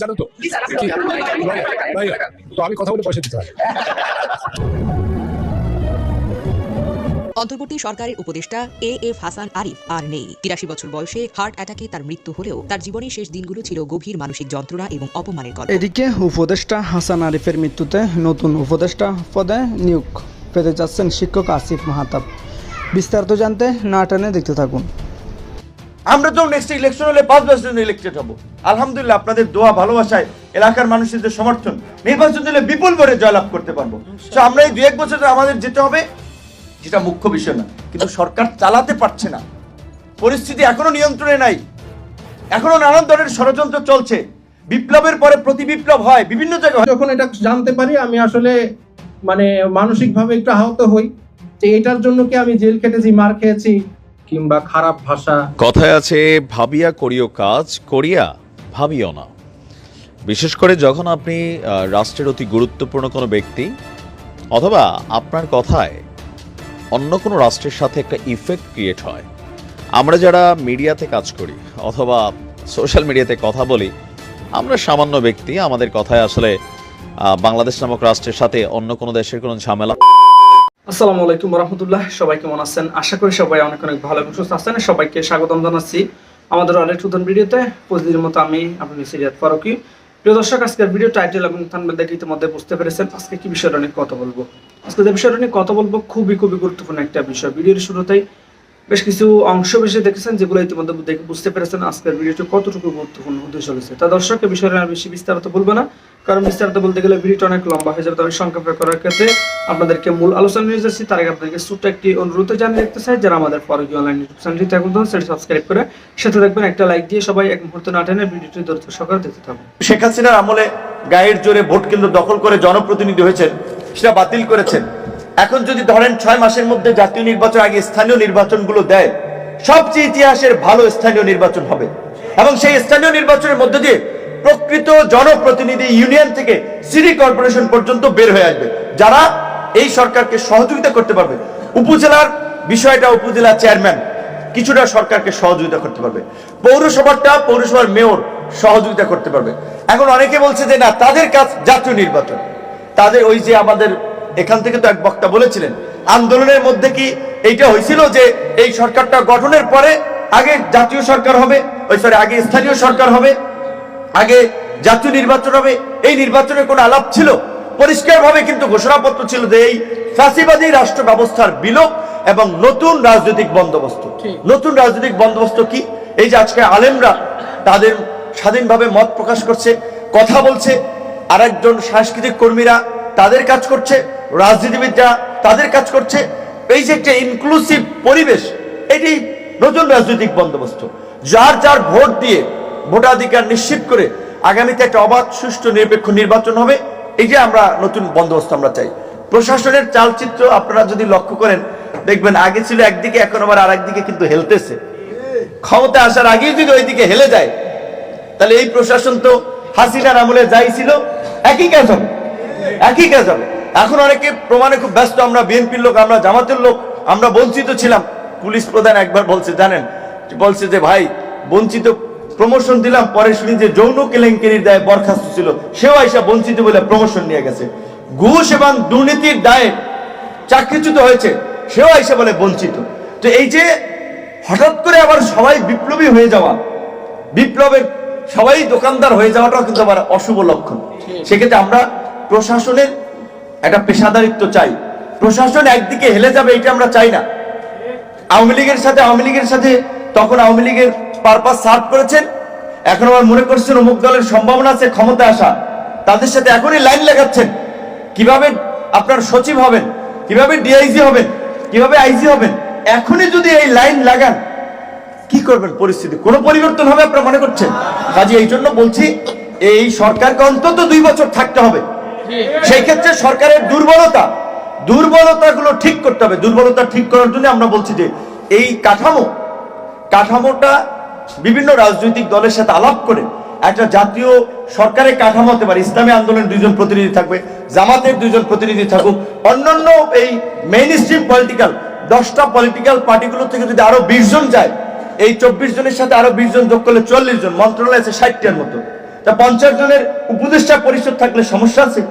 জানো তো তো আমি কথা বলে পয়সা দিতে হয়। অন্তর্বর্তী সরকারের উপদেষ্টা এএফ হাসান আরিফ আর নেই। ৮৩ বছর বয়সে হার্ট অ্যাটাকে তার মৃত্যু হলেও তার জীবনের শেষ দিনগুলো ছিল গভীর মানসিক যন্ত্রণা এবং অপমানের গল্প। এদিকে উপদেষ্টা হাসান আরিফের মৃত্যুতে নতুন উপদেষ্টা পদে নিয়োগ পেতে যাচ্ছেন শিক্ষক আসিফ মাহতাব। বিস্তারিত জানতে না টানে দেখতে থাকুন। আমরা তো নেক্সট ইলেকশন হলে 5 বছর জন্য ইলেক্টেড হব। আলহামদুলিল্লাহ আপনাদের দোয়া ভালোবাসায় এলাকার মানুষদের সমর্থন নির্বাচন দিলে বিপুল ভোটে জয়লাভ করতে পারবো। তো আমরা এই 2-1 বছর আমাদের যেতে হবে, যেটা মুখ্য বিষয় না, কিন্তু সরকার চালাতে পারছে না, পরিস্থিতি এখনো নিয়ন্ত্রণে নাই, এখনো নানান ধরনের ষড়যন্ত্র চলছে। বিপ্লবের পরে প্রতি বিপ্লব হয় বিভিন্ন জায়গায়। যখন এটা জানতে পারি আমি আসলে মানসিকভাবে একটু আহত হই যে এটার জন্য কি আমি জেল খেটেছি, মার খেয়েছি, কিংবা খারাপ ভাষা। কথায় আছে, ভাবিয়া করিও কাজ, করিয়া ভাবিও না। বিশেষ করে যখন আপনি রাষ্ট্রের অতি গুরুত্বপূর্ণ কোনো ব্যক্তি, অথবা আপনার কথায় অন্য কোনো রাষ্ট্রের সাথে একটা ইফেক্ট ক্রিয়েট হয়। আমরা যারা মিডিয়াতে কাজ করি অথবা সোশ্যাল মিডিয়াতে কথা বলি, আমরা সামান্য ব্যক্তি, আমাদের কথায় আসলে বাংলাদেশ নামক রাষ্ট্রের সাথে অন্য কোনো দেশের কোনো ঝামেলা। আসসালামু আলাইকুম রহমতুল্লাহ। সবাই কেমন আছেন? আশা করি সবাই অনেক অনেক ভালো এবং সুস্থ আছেন। সবাইকে স্বাগতম জানাচ্ছি আমাদের আরেক নতুন ভিডিওতে। প্রতিদিনের মতো আমি আপনাদের সিরিয়াত ফারুকি। প্রিয় দর্শক, আজকের ভিডিও টাইটেল এবং থাম্বনেল দেখে ইতিমধ্যে বুঝতে পেরেছেন আজকে কি বিষয়টা নিয়ে কথা বলবো। আজকে যে বিষয়টা নিয়ে কথা বলবো খুবই গুরুত্বপূর্ণ একটা বিষয়। ভিডিওর শুরুতেই বেশ কিছু অংশ বেশি দেখেছেন, যেগুলো ইতিমধ্যে দেখে বুঝতে পেরেছেন আজকের ভিডিওটি কতটুকু গুরুত্বপূর্ণ হতে চলেছে। তা দর্শক, এই বিষয়টা বেশি বিস্তারিত বলবো না, কারণ বিস্তারিত বলতে গেলে ভিডিওটা অনেক লম্বা হয়ে যাবে। তবে সংক্ষেপে করার ক্ষেত্রে আপনাদেরকে মূল আলোচনা নিয়ে যাচ্ছি। তার আগে আপনাদেরকে ছোট্ট একটি অনুরোধ জানিয়ে রাখতে চাই, যারা আমাদের ফারুকি অনলাইন ইউটিউব চ্যানেলটি থাকুন সেটি সাবস্ক্রাইব করে সাথে দেখবেন, একটা লাইক দিয়ে সবাই এক মুহূর্তে না টেনে ভিডিওটি দূরত্ব সহকারে দেখতে থাকুন। শেখ হাসিনার আমলে গায়ের জোরে ভোট কেন্দ্র দখল করে জনপ্রতিনিধি হয়েছেন, সেটা বাতিল করেছেন। এখন যদি ধরেন 6 মাসের মধ্যে জাতীয় নির্বাচন আগে স্থানীয় নির্বাচনগুলো দেয়, সবচেয়ে ইতিহাসের ভালো স্থানীয় নির্বাচন হবে এবং সেই স্থানীয় নির্বাচনের মধ্য দিয়ে প্রকৃত জনপ্রতিনিধি ইউনিয়ন থেকে সিটি কর্পোরেশন পর্যন্ত বের হয়ে আসবে, যারা এই সরকারকে সহযোগিতা করতে পারবে। উপজেলার বিষয়টা উপজেলা চেয়ারম্যান কিছুটা সরকারকে সহযোগিতা করতে পারবে, পৌরসভাটা পৌরসভার মেয়র সহযোগিতা করতে পারবে। এখন অনেকে বলছে যে না, তাদের কাজ জাতীয় নির্বাচন। তাদের ওই যে আমাদের এখান থেকে তো এক বক্তা বলেছিলেন, আন্দোলনের মধ্যে কি এইটা হয়েছিল যে এই সরকারটা গঠনের পরে আগে জাতীয় সরকার হবে, আগে স্থানীয় সরকার হবে, আগে জাতীয় নির্বাচন হবে? এই নির্বাচনের কোনো আলাপ ছিল? পরিষ্কারভাবে কিন্তু ঘোষণাপত্র ছিল যে এই ফ্যাসিবাদী রাষ্ট্র ব্যবস্থার বিলোপ এবং নতুন রাজনৈতিক বন্দোবস্ত। নতুন রাজনৈতিক বন্দোবস্ত কি? এই যে আজকে আলেমরা তাদের স্বাধীনভাবে মত প্রকাশ করছে, কথা বলছে, আর একজন সাংস্কৃতিক কর্মীরা তাদের কাজ করছে, রাজনীতিবিদরা তাদের কাজ করছে। এই যে একটা ইনক্লুসিভ পরিবেশ, এটি নতুন রাজনৈতিক বন্দোবস্ত। যার যার ভোট দিয়ে ভোটাধিকার নিশ্চিত করে আগামীতে একটা অবাধ, সুষ্ঠু, নিরপেক্ষ নির্বাচন হবে। এই যে আমরা নতুন বন্দোবস্ত আমরা চাই। প্রশাসনের চালচিত্র আপনারা যদি লক্ষ্য করেন, দেখবেন আগে ছিল একদিকে, এখন আবার আর একদিকে কিন্তু হেলতেছে। ক্ষমতা আসার আগেই যদি ওইদিকে হেলে যায়, তাহলে এই প্রশাসন তো হাসিনার আমলে যাই ছিল একই কাজ হবে, একই কাজ হবে। এখন অনেকে প্রমাণে খুব ব্যস্ত, আমরা বিএনপির লোক, আমরা জামাতের লোক, আমরা বঞ্চিত ছিলাম। পুলিশ প্রধান একবার বলছে, জানেন, বলছে যে ভাই বঞ্চিত, প্রমোশন দিলাম, পরে শুনি যে যৌন কেলেঙ্কারির দায়ে বরখাস্ত ছিল, সেও আইসা বঞ্চিত বলে প্রমোশন নিয়ে গেছে। ঘুষ এবং দুর্নীতির দায়ে চাকরিচ্যুত হয়েছে, সেও আইসা বলে বঞ্চিত। তো এই যে হঠাৎ করে আবার সবাই বিপ্লবী হয়ে যাওয়া, বিপ্লবের সবাই দোকানদার হয়ে যাওয়াটাও কিন্তু আবার অশুভ লক্ষণ। সেক্ষেত্রে আমরা প্রশাসনের একটা পেশাদারিত্ব চাই। প্রশাসন একদিকে হেলে যাবে এটা আমরা চাই না। আওয়ামী লীগের সাথে তখন আওয়ামী লীগের পারপাস সার্ভ করেছেন, এখন আবার মনে করছেন অমুক দলের সম্ভাবনা আছে ক্ষমতা আসা, তাদের সাথে এখনই লাইন লাগাচ্ছেন। কিভাবে আপনার সচিব হবেন, কিভাবে ডিআইজি হবেন, কিভাবে আইজি হবেন, এখনই যদি এই লাইন লাগান, কি করবেন? পরিস্থিতি কোনো পরিবর্তন হবে আপনারা মনে করছেন? কাজে এই জন্য বলছি, এই সরকারকে অন্তত 2 বছর থাকতে হবে। সেই ক্ষেত্রে সরকারের দুর্বলতাগুলো ঠিক করতে হবে। দুর্বলতা ঠিক করার জন্য আমরা বলছি যে এই কাঠামোটা বিভিন্ন রাজনৈতিক দলের সাথে আলাপ করে একটা জাতীয় সরকারের কাঠামো হতে পারে। ইসলামী আন্দোলনের 2 জন প্রতিনিধি থাকবে, জামাতের 2 জন প্রতিনিধি থাকুক, অন্যান্য এই মেইন স্ট্রিম পলিটিক্যাল 10টা পলিটিক্যাল পার্টিগুলো থেকে যদি আরো 20 জন যায়, এই 24 জনের সাথে আরো 20 জন যোগ করলে 40 জন, মন্ত্রণালয় আছে 60টার মতো। তা 50 জনের উপদেষ্টা পরিষদ থাকলে সমস্যা আছে?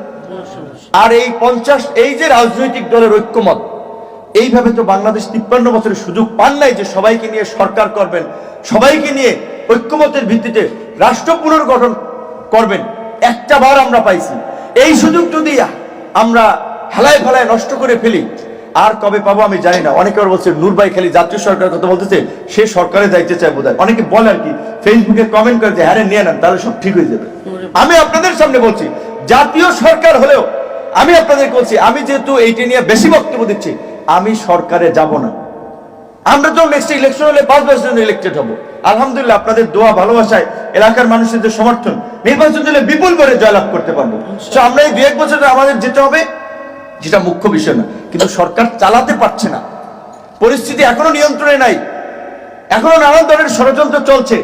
আর এই 50 এই যে রাজনৈতিক দলের ঐক্যমত, এইভাবে তো বাংলাদেশ 53 বছরের সুযোগ পান নাই যে সবাইকে নিয়ে সরকার করবেন, সবাইকে নিয়ে ঐক্যমতের ভিত্তিতে রাষ্ট্র পুনর্গঠন করবেন। একটা বার আমরা পাইছি। এই সুযোগ যদি আমরা হেলায় ফেলায় নষ্ট করে ফেলি, আর কবে পাবো আমি জানি না। অনেকে বলছে নূর ভাই খালি জাতীয় সরকারের কথা বলতেছে, সে সরকারে যাইতে চায় বোধহয়। অনেকে বলে আর কি, ফেসবুকে কমেন্ট করে যে হ্যাঁ নিয়ে নেন তাহলে সব ঠিক হয়ে যাবে। আমি আপনাদের সামনে বলছি, জাতীয় সরকার হলেও আমি আপনাদেরকে বলছি, আমি যেহেতু এইটা নিয়ে বেশি বক্তব্য দিচ্ছি, আমি সরকারে যাব না। আমরা তো নেক্সট ইলেকশন হলে 5 বছর জন্য ইলেক্টেড হবো। আলহামদুলিল্লাহ আপনাদের দোয়া ভালোবাসায়, এলাকার মানুষের যে সমর্থন, নির্বাচন দিলে বিপুল করে জয়লাভ করতে পারবো। তো আমরা এই 2-1 বছর আমাদের যেতে হবে, যেটা মুখ্য বিষয় না। কিন্তু সরকার চালাতে পারছে না, পরিস্থিতি এখনো নিয়ন্ত্রণে নাই, এখনো নানান ধরনের ষড়যন্ত্র চলছে।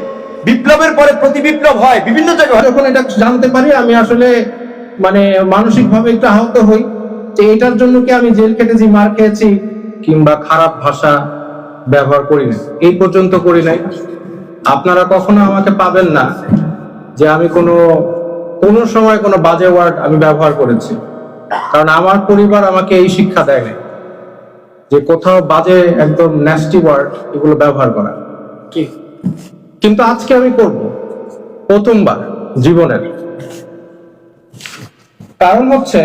বিপ্লবের পরে প্রতি বিপ্লব হয় বিভিন্ন জায়গায়। যখন এটা জানতে পারি আমি আসলে মানে মানসিক ভাবে একটু আহত হই যে এটার জন্য কি আমি জেল খেটেছি, মার খেয়েছি, কিংবা খারাপ ভাষা ব্যবহার করি না, এই পর্যন্ত করি নাই। আপনারা কখনো আমাকে পাবেন না যে আমি কোনো সময় কোনো বাজে ওয়ার্ড আমি ব্যবহার করেছি, কারণ আমার পরিবার আমাকে এই শিক্ষা দেয় না যে কোথাও বাজে একদম ন্যাস্টি ওয়ার্ড এগুলো ব্যবহার করা। কিন্তু আজকে আমি করব, প্রথমবার জীবনের। কারণ হচ্ছে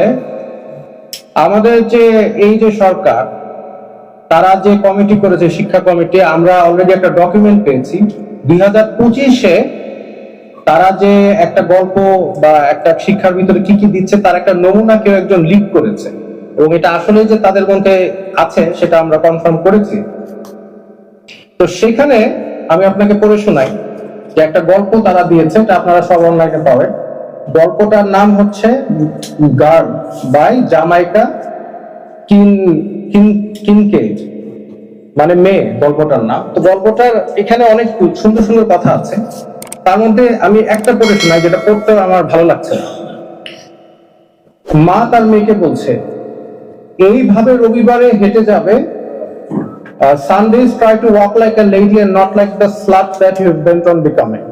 আমাদের যে এই যে সরকার, তারা যে কমিটি করেছে, শিক্ষা কমিটি, আমরা অলরেডি একটা ডকুমেন্ট পেয়েছি 2025-এ তারা যে একটা গল্প বা একটা শিক্ষার ভিতরে কি কি দিচ্ছে তার একটা নমুনা কেউ একজন লিক করেছে, এবং এটা আসলে যে তাদের মধ্যে আছে সেটা আমরা কনফার্ম করেছি। তো সেখানে আমি আপনাকে পড়ে শোনাই যে একটা গল্প তারা দিয়েছে, এটা আপনারা সব অনলাইনে পাবেন। গল্পটার নাম হচ্ছে গার্ল বাই জামাইকা কিনকেড, মানে মেয়ে গল্পটার নাম। তো গল্পটার এখানে অনেক সুন্দর সুন্দর কথা আছে, তার মধ্যে আমি একটা পড়ে শোনাই যেটা পড়তে আমার ভালো লাগছে না। মা তার মেয়েকে বলছে, এইভাবে রবিবারে হেঁটে যাবে, Sundays try to walk like a lady and not like the slut that you have bent on becoming.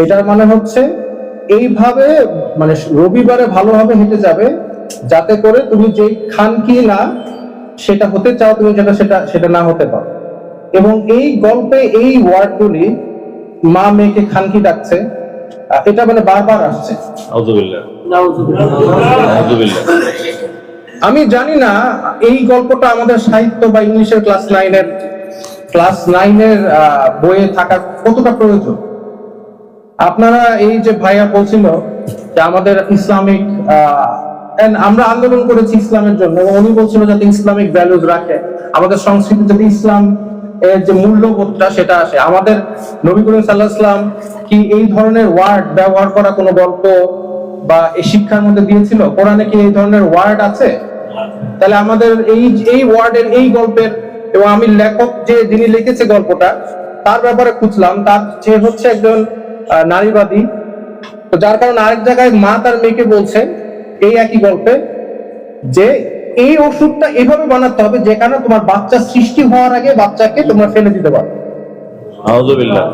এটার মানে হচ্ছে এইভাবে মানে রবিবারে ভালোভাবে হেঁটে যাবে যাতে করে তুমি যে খানকি না সেটা হতে চাও, তুমি সেটা না হতে পারো। এবং এই গল্পে এই ওয়ার্ডগুলি, মা মেয়েকে খানকি ডাকছে, এটা মানে বারবার আসছে। আমি জানি না এই গল্পটা আমাদের সাহিত্য বা ইংলিশের ক্লাস 9-এর বইয়ে থাকার কতটা প্রয়োজন। আপনারা এই যে ভাইয়া বলছিল যে আমাদের ইসলামিক আমরা আন্দোলন করেছি ইসলামের জন্য, এবং উনি বলছিল যাতে ইসলামিক ভ্যালুজ রাখে, আমাদের সংস্কৃতি যাতে ইসলাম এর যে মূল্যবোধটা সেটা আসে। আমাদের নবী করিম সাল্লাল্লাহু আলাইহি ওয়াসাল্লাম কি এই ধরনের ওয়ার্ড ব্যবহার করা কোনো গল্প বা এই শিক্ষার মধ্যে দিয়েছিল? কোরআনে কি এই ধরনের ওয়ার্ড আছে? তাহলে আমাদের এই ওয়ার্ডের এই গল্পের, এবং আমি লেখক যিনি লিখেছে গল্পটা তার ব্যাপারে খুঁজলাম, তার যে হচ্ছে একজন নারীবাদী, তো যার কারণে আরেক জায়গায় মা তার মেয়েকে বলছে এই একই গল্পে যে এই ওষুধটা এভাবে বানাতে হবে যেখানে তোমার বাচ্চা সৃষ্টি হওয়ার আগে বাচ্চাকে তোমরা ফেলে দিতে পারো। আউযুবিল্লাহ।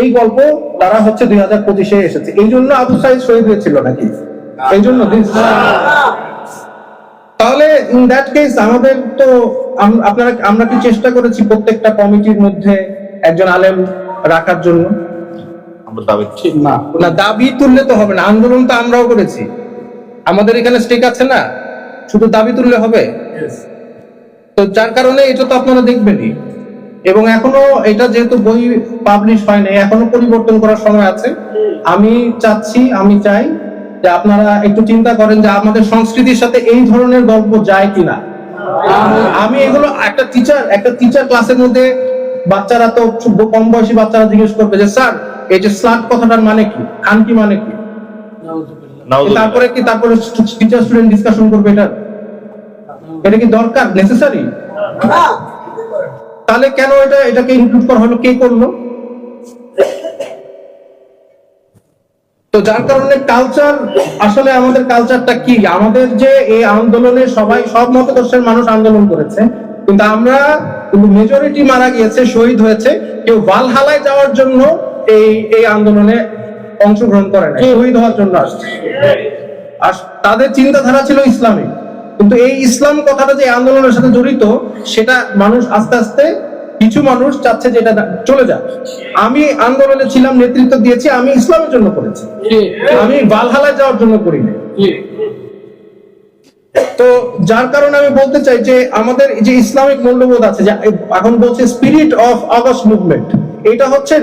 এই গল্প তারা হচ্ছে 2025-এ এসেছে। এই জন্য আবু সাঈদ শহীদ হয়েছিল নাকি? এই জন্য তাহলে ইন দ্যাট কেস আমাদের তো আমরা কি চেষ্টা করেছি প্রত্যেকটা কমিটির মধ্যে একজন আলেম রাখার জন্য? না, দাবি তুললে তো হবে না, আন্দোলন তো আমরাও করেছি, আমাদের এখানে স্টেক আছে না, শুধু দাবি তুললে হবে? তো যার কারণে এটা তো আপনারা দেখবেনই। এবং এখনো এটা যেহেতু বই পাবলিশ হয় নাই, এখনো পরিবর্তন করার সময় আছে। আমি চাই যে আপনারা একটু চিন্তা করেন যে আমাদের সংস্কৃতির সাথে এই ধরনের গল্প যায় কিনা। আমি এগুলো একটা টিচার ক্লাসের মধ্যে বাচ্চারা তো কম বয়সী বাচ্চারা জিজ্ঞেস করবে যে স্যার এই যে স্লাট কথাটার মানে কি, খানকি মানে কি, তারপরে টিচার স্টুডেন্ট ডিসকাশন করবে এটা কি দরকার, নেসেসারি? তাহলে কেন এটাকে ইনক্লুড করা হলো, কে করলো? তো যার কারণে কালচার, আসলে আমাদের কালচারটা কি, আমাদের যে এই আন্দোলনে সব মতদর্শের মানুষ আন্দোলন করেছে, কিন্তু মেজরিটি মারা গিয়েছে, শহীদ হয়েছে। কেউ ভালহালায় যাওয়ার জন্য এই আন্দোলনে অংশগ্রহণ করে না, শহীদ হওয়ার জন্য আসছে। আর তাদের চিন্তাধারা ছিল ইসলামিক, কিন্তু এই ইসলাম কথাটা যে আন্দোলনের সাথে জড়িত, সেটা মানুষ আস্তে আস্তে কিছু মানুষ চাচ্ছে যে এটা চলে যাক। আমি আন্দোলনে ছিলাম, নেতৃত্ব দিয়েছি, আমি ইসলামের জন্য করেছি, আমি ভালহালায় যাওয়ার জন্য করিনি। তো যার কারণে আমি বলতে চাই যে আমাদের যে ইসলামিক মূল্যবোধ আছে, যে এখন বলছে স্পিরিট অফ আগস্ট মুভমেন্ট, এটা হচ্ছে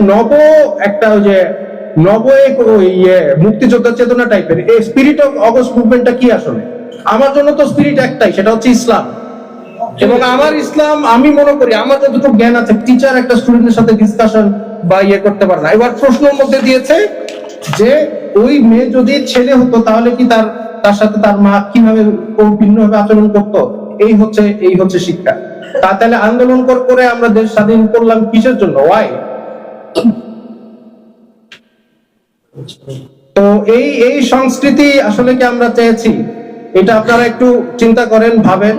একটা ওই যে মুক্তিযোদ্ধা চেতনা টাইপের। এই স্পিরিট অফ আগস্ট মুভমেন্টটা কি আসলে? আমার জন্য তো স্পিরিট একটাই, সেটা হচ্ছে ইসলাম। এবং আমার ইসলাম, আমি মনে করি আমার যতটুকু জ্ঞান আছে, টিচার একটা স্টুডেন্টের সাথে ডিসকাশন বা করতে পারে না। এবার প্রশ্নের মধ্যে দিয়েছে যে ওই মেয়ে যদি ছেলে হতো তাহলে কি তার সাথে তার মা কিভাবে ভিন্নভাবে আচরণ করতো? এই হচ্ছে শিক্ষা। তাহলে আন্দোলন করে আমরা দেশ স্বাধীন করলাম কিসের জন্য? ওয়াই? তো এই সংস্কৃতি আসলে কি আমরা চেয়েছি? এটা আপনারা একটু চিন্তা করেন, ভাবেন,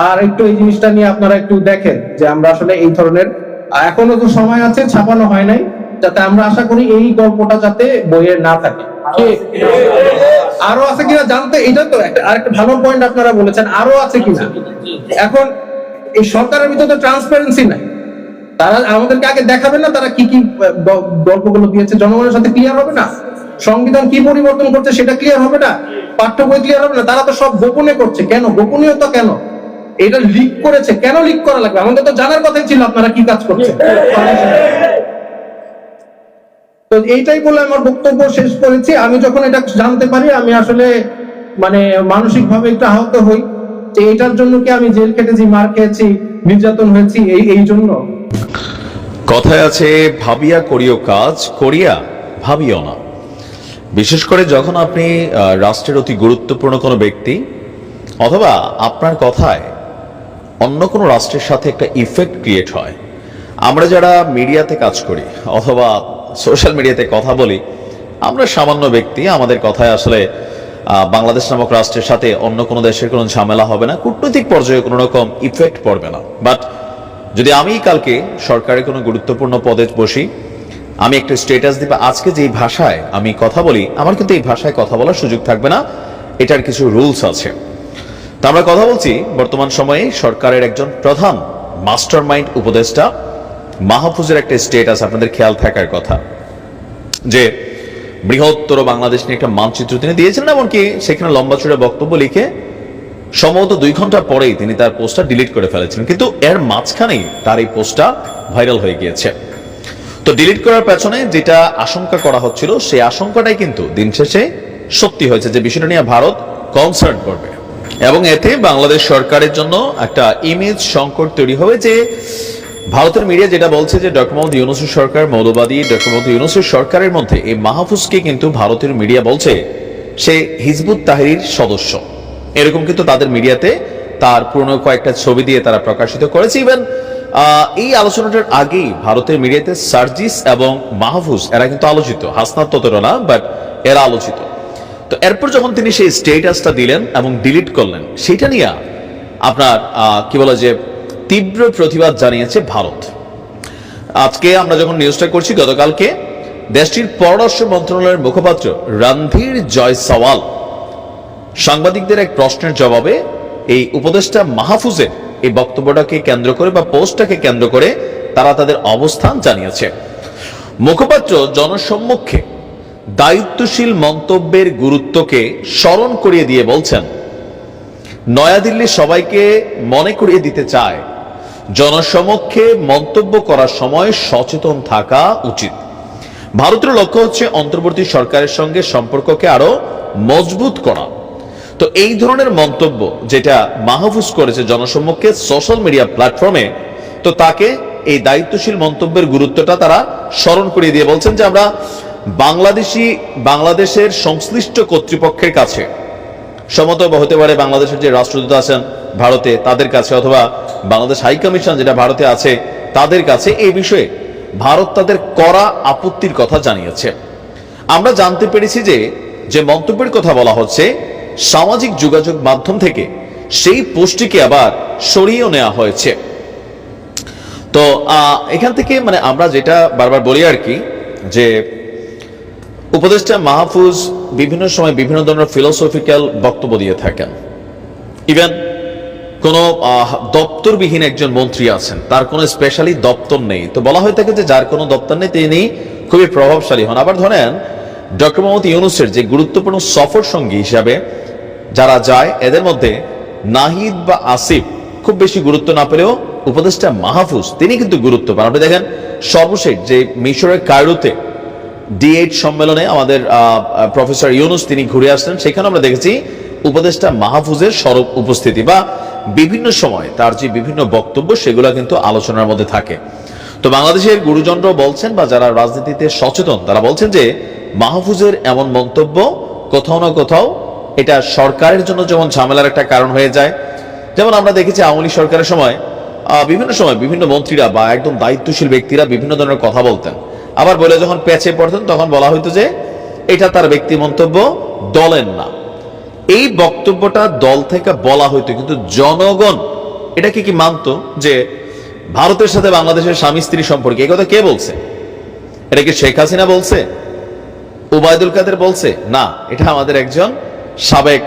আর একটু এই জিনিসটা নিয়ে আপনারা একটু দেখেন যে আমরা আসলে এই ধরনের, এখনো তো সময় আছে, ছাপানো হয় নাই, যাতে আমরা আশা করি এই গল্পটা যাতে বইয়ে না থাকে। আরো আছে কিনা জানতে, এটা তো আরেকটা ভালো পয়েন্ট আপনারা বলেছেন, আরো আছে কিনা। এখন এই সরকারের ভিতরে ট্রান্সপারেন্সি নাই, তারা আমাদেরকে আগে দেখাবে না তারা কি কি গল্পগুলো দিয়েছে, জনগণের সাথে ক্লিয়ার হবে না। সংবিধান কি পরিবর্তন করছে সেটা ক্লিয়ার হবে না, পাঠ্য বই ক্লিয়ার হবে না। তারা তো সব গোপনে করছে। কেন গোপনীয়তা? কেন এটা লিক করেছে? কেন লিক করা লাগবে? আমাদের তো জানার কথাই ছিল আপনারা কি কাজ করছেন। তো এইটাই বলে আমার বক্তব্য শেষ করেছি। আমি যখন এটা জানতে পারি, আমি আসলে মানসিক ভাবে একটু আহত হই যে এটার জন্য কি আমি জেল খেটেছি, মার খেয়েছি, নির্যাতন হয়েছি এই জন্য। কথায় আছে, ভাবিয়া করিও কাজ, করিয়া ভাবিও না। বিশেষ করে যখন আপনি রাষ্ট্রের অতি গুরুত্বপূর্ণ কোনো ব্যক্তি, অথবা আপনার কথায় অন্য কোনো রাষ্ট্রের সাথে একটা ইফেক্ট ক্রিয়েট হয়। আমরা যারা মিডিয়াতে কাজ করি অথবা সোশ্যাল মিডিয়াতে কথা বলি, আমরা সামান্য ব্যক্তি, আমাদের কথায় আসলে বাংলাদেশ নামক রাষ্ট্রের সাথে অন্য কোনো দেশের কোনো ঝামেলা হবে না, কূটনৈতিক পর্যায়ে কোনো রকম ইফেক্ট পড়বে না। বাট যদি আমি কালকে সরকারের কোনো গুরুত্বপূর্ণ পদে বসি, আমি একটা স্ট্যাটাস দিব, আজকে যেই ভাষায় আমি কথা বলি, আমার কিন্তু এই ভাষায় কথা বলার সুযোগ থাকবে না, এটার কিছু রুলস আছে। তা আমরা কথা বলছি বর্তমান সময়ে সরকারের একজন প্রধান মাস্টার মাইন্ড উপদেষ্টা মাহফুজের একটা স্ট্যাটাস আপনাদের খেয়াল থাকার কথা, যে বৃহত্তর বাংলাদেশ নিয়ে একটা মানচিত্র তিনি দিয়েছিলেন, এমনকি সেখানে লম্বা চূড়া বক্তব্য লিখে সম্ভবত 2 ঘন্টা পরেই তিনি তার পোস্টটা ডিলিট করে ফেলেছিলেন। কিন্তু এর মাঝখানেই তার এই পোস্টটা ভাইরাল হয়ে গিয়েছে। তো ডিলিট করার পেছনে যেটা আশঙ্কা করা হচ্ছিল, সেই আশঙ্কাটাই কিন্তু দিন শেষে সত্যি হয়েছে, যে বিষয়টা নিয়ে ভারত কনসার্ন করবে এবং এতে বাংলাদেশ সরকারের জন্য একটা ইমেজ সংকট তৈরি হবে। যে ভারতের মিডিয়া যেটা বলছে যে ডক্টর মোহাম্মদ ইউনূসের সরকার মৌলবাদী, ডক্টর মোহাম্মদ ইউনূসের সরকারের মধ্যে এই মাহফুজকে কিন্তু ভারতের মিডিয়া বলছে সে হিজবুত তাহরির সদস্য, এরকম কিন্তু তাদের মিডিয়াতে তার পুরনো কয়েকটা ছবি দিয়ে তারা প্রকাশিত করেছে। ইভেন এই আলোচনাটার আগেই ভারতের মিডিয়াতে সার্জিস এবং মাহফুজ এরা কিন্তু আলোচিত, হাসনাত ততটা না, বাট এরা আলোচিত। তো এরপর যখন তিনি সেই স্ট্যাটাসটা দিলেন এবং ডিলিট করলেন, সেটা নিয়ে আপনার কি বলে যে তীব্র প্রতিবাদ জানিয়েছে ভারত। আজকে আমরা যখন নিউজটা করছি, গতকালকে দেশটির পররাষ্ট্র মন্ত্রণালয়ের মুখপাত্র রণধীর জয়সওয়াল সাংবাদিকদের এক প্রশ্নের জবাবে এই উপদেষ্টা মাহফুজের এই বক্তব্যটাকে কেন্দ্র করে বা পোস্টটাকে কেন্দ্র করে তারা তাদের অবস্থান জানিয়েছে। মুখপাত্র জনসম্মুখে দায়িত্বশীল মন্তব্যের গুরুত্বকে স্মরণ করিয়ে দিয়ে বলছেন, নয়াদিল্লি সবাইকে মনে করিয়ে দিতে চায় জনসমক্ষে মন্তব্য করার সময় সচেতন থাকা উচিত। ভারতের লক্ষ্য হচ্ছে অন্তর্বর্তী সরকারের সঙ্গে সম্পর্ককে আরো মজবুত করা। তো এই ধরনের মন্তব্য যেটা মাহফুজ করেছে জনসম্মুখে সোশ্যাল মিডিয়া প্ল্যাটফর্মে, তো তাকে এই দায়িত্বশীল মন্তব্যের গুরুত্বটা তারা স্মরণ করিয়ে দিয়ে বলছেন যে আমরা বাংলাদেশের সংশ্লিষ্ট কর্তৃপক্ষের কাছে, সম্ভবত হতে পারে বাংলাদেশের যে রাষ্ট্রদূত আছেন ভারতে তাদের কাছে, অথবা বাংলাদেশ হাই কমিশন যেটা ভারতে আছে তাদের কাছে এই বিষয়ে ভারত তাদের কড়া আপত্তির কথা জানিয়েছে। আমরা জানতে পেরেছি যে মন্তব্যের কথা বলা হচ্ছে সামাজিক যোগাযোগ মাধ্যম থেকে সেই পোস্টটিকে আবার সরিয়েও নেওয়া হয়েছে। তো এখান থেকে আমরা যেটা বারবার বলি আর কি, যে উপদেষ্টা মাহফুজ বিভিন্ন সময় বিভিন্ন ধরনের ফিলোসফিক্যাল বক্তব্য দিয়ে থাকেন। ইভেন কোন দপ্তরবিহীন একজন মন্ত্রী আছেন, তার কোনো স্পেশালি দপ্তর নেই, তো বলা হয়ে থাকে যে যার কোনো দপ্তর নেই তিনি খুবই প্রভাবশালী হন। আবার ধরেন ডক্টর মোহাম্মদ ইউনূসের যে গুরুত্বপূর্ণ সফর সঙ্গী হিসাবে যারা যায়, এদের মধ্যে নাহিদ বা আসিফ খুব বেশি গুরুত্ব না পেলেও উপদেষ্টা মাহফুজ তিনি কিন্তু গুরুত্ব পান। আপনি দেখেন সর্বশেষ যে মিশরের কায়রোতে D8 সম্মেলনে আমাদের প্রফেসর ইউনূস তিনি ঘুরে আসলেন, সেখানে আমরা দেখেছি উপদেষ্টা মাহফুজের সরব উপস্থিতি বা বিভিন্ন সময় তার যে বিভিন্ন বক্তব্য সেগুলো কিন্তু আলোচনার মধ্যে থাকে। তো বাংলাদেশের গুরুজনরাও বলছেন বা যারা রাজনীতিতে সচেতন তারা বলছেন যে মাহফুজের এমন মন্তব্য কোথাও না কোথাও এটা সরকারের জন্য যেমন ঝামেলার একটা কারণ হয়ে যায়। যেমন আমরা দেখেছি আওয়ামী লীগ সরকারের সময় বিভিন্ন মন্ত্রীরা বা একদম দায়িত্বশীল ব্যক্তিরা বিভিন্ন ধরনের কথা বলতেন, আবার বলে যখন পেঁচে পড়তেন তখন বলা হইতো যে এটা তার ব্যক্তি মন্তব্য, দলের না। এই বক্তব্যটা দল থেকে বলা হইতো, কিন্তু জনগণ এটাকে কি মানতো যে ভারতের সাথে বাংলাদেশের স্বামী স্ত্রী সম্পর্কে? এই কথা কে বলছে? এটা কি শেখ হাসিনা বলছে, ওবায়দুল কাদের বলছে? না, এটা আমাদের একজন সাবেক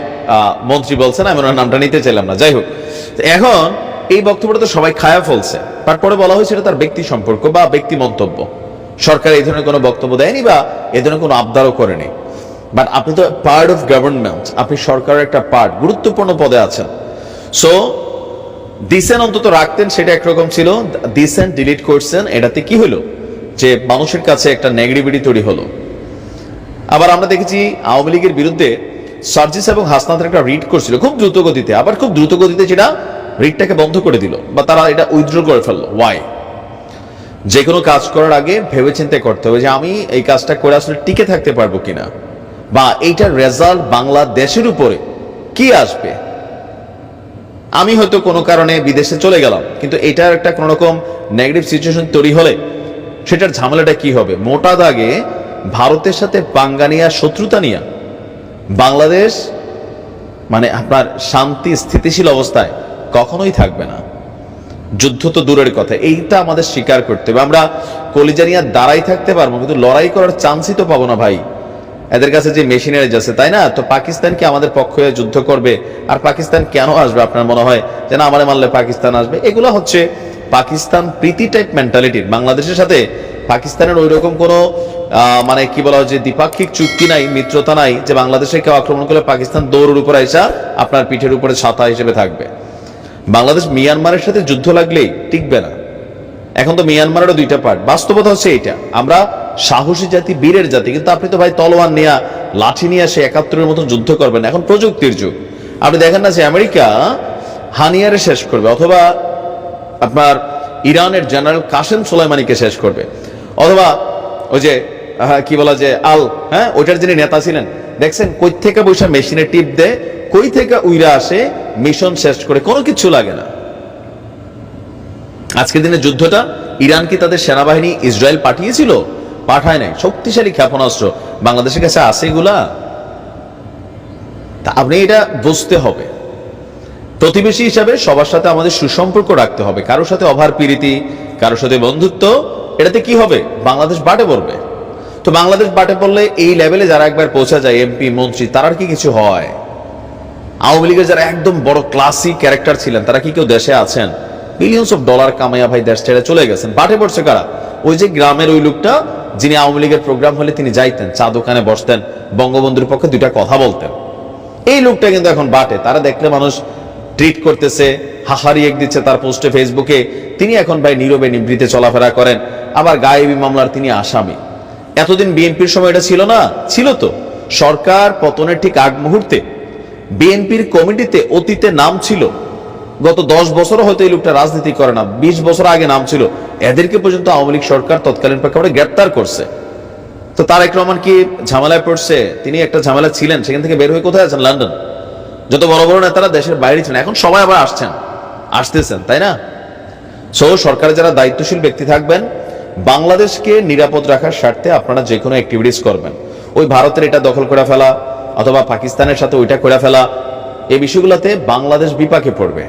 মন্ত্রী বলছেন, আমি ওনার নামটা নিতে চাইলাম না। যাই হোক, এখন এই বক্তব্যটা তো সবাই খায়া ফেলছে, তারপরে বলা হয়েছে এটা তার ব্যক্তি সম্পর্ক বা ব্যক্তি মন্তব্য। সরকার এই ধরনের কোনো বক্তব্য দেয়নি বা এ ধরনের কোনো আবদারও করেনি। বাট আপনি তো পার্ট অফ গভর্নমেন্ট, আপনি সরকারের একটা পার্ট, গুরুত্বপূর্ণ পদে আছেন। সো ডিসেন্ট অন্তত রাখতেন, সেটা একরকম ছিল। ডিসেন্ট ডিলিট করছেন, এটাতে কি হলো যে মানুষের কাছে একটা নেগেটিভিটি তৈরি হলো। আবার আমরা দেখেছি আওয়ামী লীগের বিরুদ্ধে সার্জিস এবং হাসনাতের একটা রিট করছিল খুব দ্রুত গতিতে, আবার খুব দ্রুত গতিতে সেটা রিটটাকে বন্ধ করে দিল বা তারা এটা উইথড্র করে ফেললো। ওয়াই? যে কোনো কাজ করার আগে ভেবে চিন্তে করতে হবে যে আমি এই কাজটা করে আসলে টিকে থাকতে পারবো কিনা, বা এইটার রেজাল্ট বাংলাদেশের উপরে কি আসবে। আমি হয়তো কোনো কারণে বিদেশে চলে গেলাম, কিন্তু এটার একটা কোনো রকম নেগেটিভ সিচুয়েশন তৈরি হলে সেটার ঝামেলাটা কি হবে? মোটা দাগে ভারতের সাথে পাঙ্গা নিয়া, শত্রুতা নিয়া বাংলাদেশ মানে আপনার শান্তি স্থিতিশীল অবস্থায় কখনোই থাকবে না। যুদ্ধ তো দূরের কথা, এইটা আমাদের স্বীকার করতে হবে। আমরা কলিজা নিয়ে দাঁড়াই থাকতে পারবো, কিন্তু লড়াই করার চান্সই তো পাবো না ভাই। এদের কাছে যে মেশিনারিজ আছে, তাই না? তো পাকিস্তান কি আমাদের পক্ষ হয়ে যুদ্ধ করবে? আর পাকিস্তান কেন আসবে আপনার মনে হয়? যে না, আমারে মানলে পাকিস্তান আসবে। এগুলো হচ্ছে পাকিস্তান প্রীতি টাইপ মেন্টালিটির। বাংলাদেশের সাথে পাকিস্তানের ওই রকম কোনো মানে কি বলা হয় যে দ্বিপাক্ষিক চুক্তি নাই, মিত্রতা নাই যে বাংলাদেশে কেউ আক্রমণ করলে পাকিস্তান দৌড়ের উপর আইসা আপনার পিঠের উপরে ছাতা হিসেবে থাকবে। বাংলাদেশ মিয়ানমারের সাথে যুদ্ধ লাগলেই টিকবে না। এখন তো মিয়ানমারেরও দুইটা পার্ট। বাস্তবতা হচ্ছে এইটা, আমরা সাহসী জাতি, বীরের জাতি, কিন্তু আপনি তো ভাই তলোয়ার নিয়ে, লাঠি নিয়ে সে ৭১-এর মতন যুদ্ধ করবেন। এখন প্রযুক্তির যুগ। আপনি দেখেন না যে আমেরিকা হানিয়ারে শেষ করবে, অথবা আপনার ইরানের জেনারেল কাসেম সোলাইমানিকে শেষ করবে, অথবা ওই যে কি বলা যে ওইটার যিনি নেতা ছিলেন, দেখছেন কই থেকে বৈশা মেশিনে টিপ দেয়, কই থেকে উইরা আসে, মিশন শেষ করে, কোনো কিছু লাগে না। আজকের দিনে যুদ্ধটা ইরান কি তাদের সেনাবাহিনী ইসরায়েল পাঠিয়েছিল? পাঠায় নাই। শক্তিশালী ক্ষেপণাস্ত্র বাংলাদেশের কাছে আছে এগুলা? তা আপনি এটা বুঝতে হবে। প্রতিবেশী হিসাবে সবার সাথে আমাদের সুসম্পর্ক রাখতে হবে। কারোর সাথে অভার প্রীতি, কারোর সাথে বন্ধুত্ব, এটাতে কি হবে? বাংলাদেশ বাটে পড়বে। তো বাংলাদেশ বাটে পড়লে এই লেভেলে যারা একবার পৌঁছা যায়, এমপি মন্ত্রী, তার কি কিছু হয়? আওয়ামী লীগের যারা একদম বড় ক্লাসিক ক্যারেক্টার ছিলেন, তারা কি কেউ দেশে আছেন? বিলিয়ন্স অফ ডলার কামাইয়া ভাই দেশ ছেড়ে চলে গেছেন। বাটে পড়ছে কারা? ওই যে গ্রামের ওই লোকটা, যিনি আওয়ামী লীগের প্রোগ্রাম হলে তিনি যাইতেন, চা দোকানে বসতেন, বঙ্গবন্ধুর পক্ষে দুইটা কথা বলতেন। এই লোকটা কিন্তু এখন বাটে। তারা দেখলে মানুষ ট্রিট করতেছে, হাহারি এক দিচ্ছে তার পোস্টে ফেসবুকে। তিনি এখন ভাই নীরবে নিবৃতে চলাফেরা করেন। আবার গায়েবী মামলার তিনি আসামি। এতদিন বিএনপির সময় এটা ছিল না? ছিল তো। সরকার পতনের ঠিক আগ মুহূর্তে বিএনপির কমিটিতে অতীতে নাম ছিল। গত 10 বছরও হয়তো এই লোকটা রাজনীতি করে না, 20 বছর আগে নাম ছিল। এদেরকে পর্যন্ত আওয়ামী লীগ সরকার তৎকালীন প্রেক্ষাপটে গ্রেপ্তার করছে। তো তারেক রহমান কি ঝামেলায় পড়ছে? তিনি একটা ঝামেলা ছিলেন, সেখান থেকে বের হয়ে কোথায় আছেন? লন্ডন। যত বড় বড় নেতারা দেশের বাইরে ছিলেন, এখন সবাই আবার আসতেছেন, তাই না? সো সরকারের যারা দায়িত্বশীল ব্যক্তি থাকবেন, বাংলাদেশকে নিরাপদ রাখার স্বার্থে আপনারা যে কোনো অ্যাক্টিভিটিস করবেন। ওই ভারতের এটা দখল করে ফেলা অথবা পাকিস্তানের সাথে ওইটা করে ফেলা, এই বিষয়গুলোতে বাংলাদেশ বিপাকে পড়বে।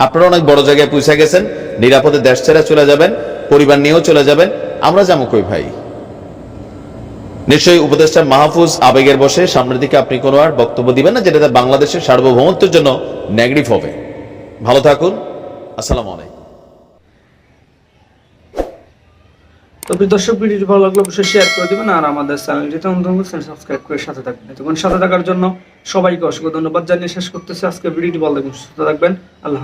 আপনারা অনেক বড় জায়গায় পৌঁছে গেছেন, নিরাপদে দেশ ছেড়ে চলে যাবেন, পরিবার নিয়েও চলে যাবেন। আমরা যাবো কই ভাই? নিশ্চয়ই উপদেষ্টা মাহফুজ আবেগের বসে সামনের দিকে আপনি কোনো আর বক্তব্য দিবেন না, যেটা বাংলাদেশের সার্বভৌমত্বের জন্য নেগেটিভ হবে। ভালো থাকুন, আসসালামু আলাইকুম। তো প্রিয় দর্শক, ভিডিওটি ভালো লাগলে অবশ্যই শেয়ার করে দিবেন, আর আমাদের চ্যানেলটিতে সাবস্ক্রাইব করে সাথে থাকবেন। এতক্ষণ সাথে থাকার জন্য সবাইকে অসংখ্য ধন্যবাদ জানিয়ে শেষ করতেছি আজকে ভিডিওটি। ভালো থাকবেন, সুস্থ থাকবেন, আল্লাহ।